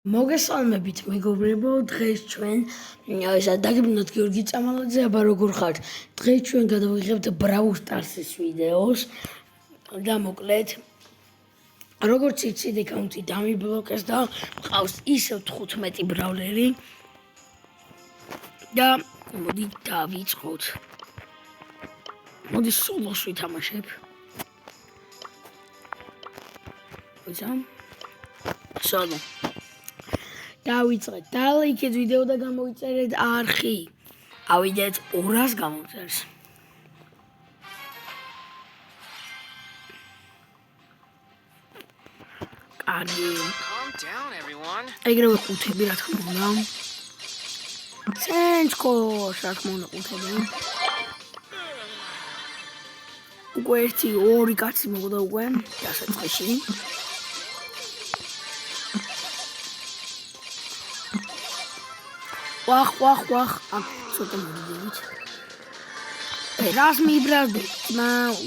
მოგესალმებით მეგობრებო, დღეს ჩვენ დაგებრუნოთ გიორგი წამალაძე, აბა როგორ ხართ? დღეს ჩვენ გადავიღებთ Brawl Stars-ის ვიდეოს და მოკლედ როგორც იცით, აკაუნტი დამიბლოკეს და მყავს ისევ 15 ბრაულერი და მოდით დავიწყოთ. მოდი სოლოს ვითამაშებ. სოლო დავიწყეთ და ლაიქეთ ვიდეო და გამოიწერეთ არხი. ავიდეთ 200 გამოწერს. კარგი. ეგრევე ყუთები რა თქმა უნდა. სენჩკო რა თქმა უნდა ყუთები. უკვე 1-2 კაცი მოგდა უკვე დასაწყისში. ვახ, აქ ცოტა მოდით. რას მიბრალდე?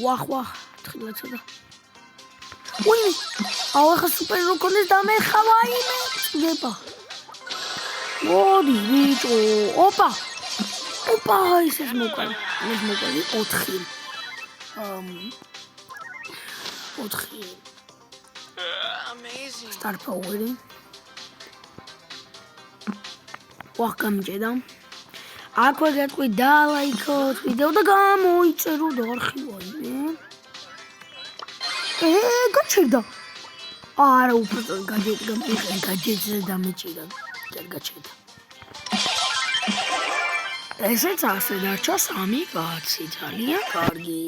ვახ, თხილა ცოტა. უი, ახლა სუპერ როკონეს დამეხავა იმე. წდება. მოდი, ბიჭო. ოპა, ეს მოყარი. ეს მოყარი 4. 4. Amazing. Star power. ვახ გამჭედა. აქვე გეტყვი და ლაიქოთ ვიდეო და გამოიწერო და არხივა იმე. გაჩერდა. არა უბრალოდ გაჯეჭდა დამეჭიდა. გაჩერდა. ესეც ასე დარჩა 3 კაცი, ძალიან კარგი.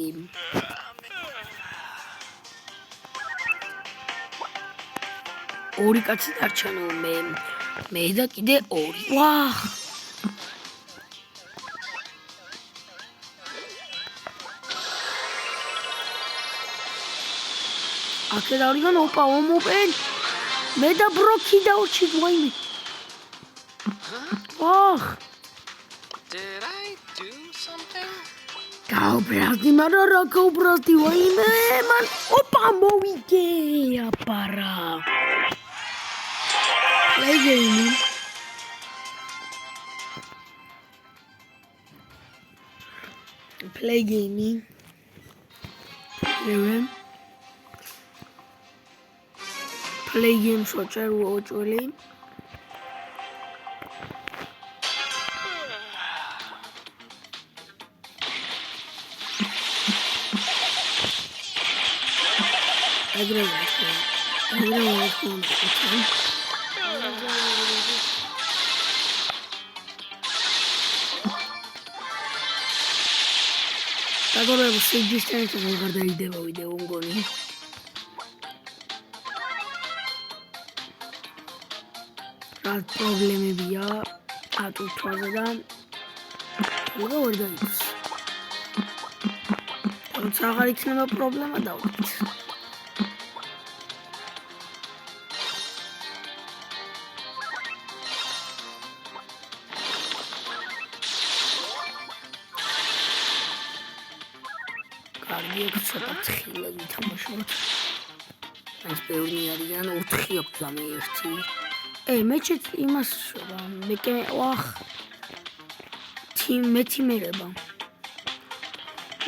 ორი კაცი დარჩა ნუ მე და კიდე 2. ვახ. აქე დავიგან ოპა ომოპენ. მე და ბროკი დავჭი ვაიმე. ვახ. Did I do something? გაუბრალდი, მაგრამ რა გაუბრალდი ვაიმე, მან ოპა მოვიგე აპარა. Play gaming. Play game socher watcholi. დაგორებ სიგისტენს როგორ დაიდება ვიდეო მგონი. რა პრობლემებია ატუთვაზე და როგორ დაიწყოს. თუმცა აღარ იქნება პრობლემა დავდით. კარგი ცოტა თხილა ვითამაშოთ. ეს ბევრი არიან 4 აქვს და მე 1. მეჩეთ იმას შობა. ვახ. მე თიმერება.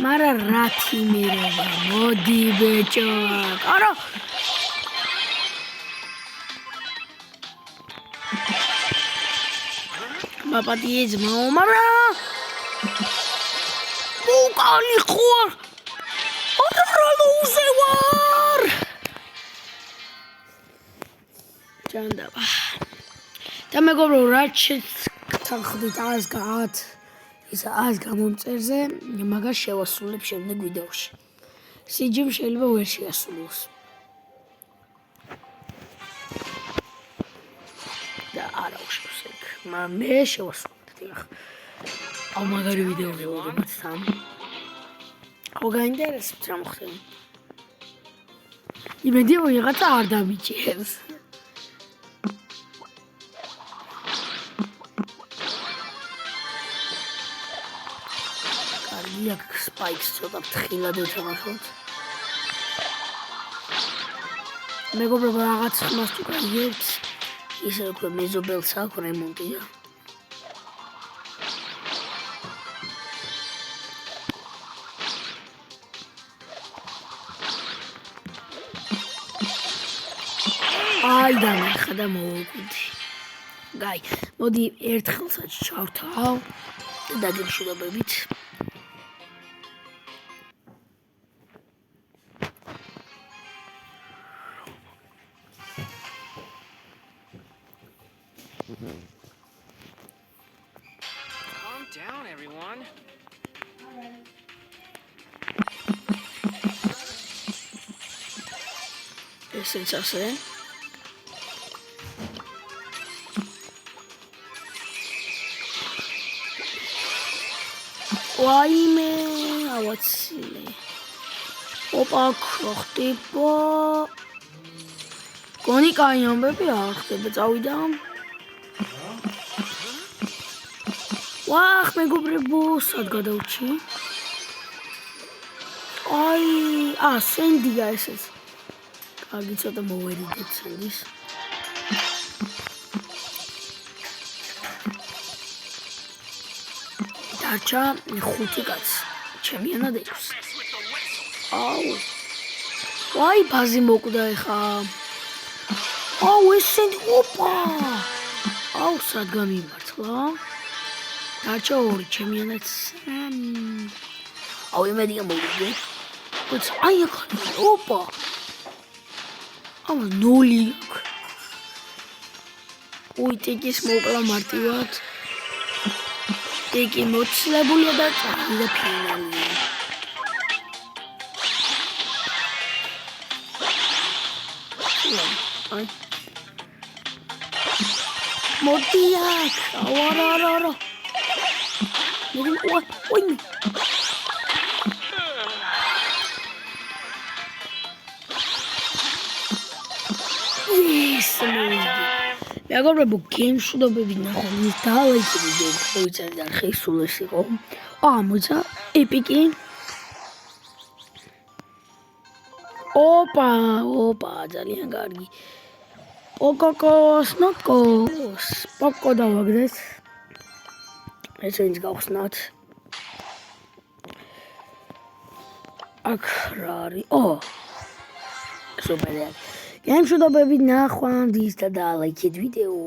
მარა რა თიმერება? მოდი ბეჭო. არა. მაპატიეც მარა. უკალი ხوار. ვარ. ჯანდაბა. და მეგობრო რა შეთანხმდით 100 გამომწერზე, მაგას შევასრულებ შემდეგ ვიდეოში. სიჯიმ შეიძლება ვერ შეასრულოს. და არა უშავს ეგ. მე შევასრულებ ახლა. მაგარი ვიდეო მოგებაცთან. გაინტერესებს რა მოხდება. იმედი ვიღაცა არ დამიჭირებს. კარგი აქ სპაიქს ცოტა თხილად უთამაშოთ. მეგობრებო რაღაც ხმას თუ გაიგებთ ისე უკვე მეზობელს აქვს რემონტი და აი დამეხა და მოვუკვდი. გაი, მოდი ერთხელსაც ჩავთავ და დაგემშვიდობებით. Calm down, everyone. ესეც ასე. ვაიმე, ავაცილე. ოპა, ხდება. გონი კაი ამბები არ ხდება, წავიდა. ვახ, მეგობრებო, სად გადავრჩი? აი, სენდია ესეც. კარგი, ცოტა მოვერიდეთ სენდის. დარჩა 5 კაცი. ჩემიანად ექვს. აუ. ვაი, ბაზი მოკვდა ეხა. აუ, ეს სენდი, ოპა. აუ, სად გამიმართლა? დარჩა 2, ჩემიანად 3. აუ, იმედია მოვიდე. აი, აქ, ოპა. აუ, 0 აქვს. უი, ტიკის მოკლა მარტივად. ტიკი მოცლებულია და წავიდა ფინალი. აი. მოდი აქ. არა. ოი. მეგობრებო, გემშვიდობები ნახოთ და ლაიქი ვიდეო მოიწერეთ და ხეისულეს იყო. მოიცა ეპიკი. ოპა, ძალიან კარგი. პოკო დავაგდეთ. ეს ვინც გავხსნათ. აქ რა არის? სუპერია. გემშვიდობები ნახვამდის და ლაიქეთ ვიდეო.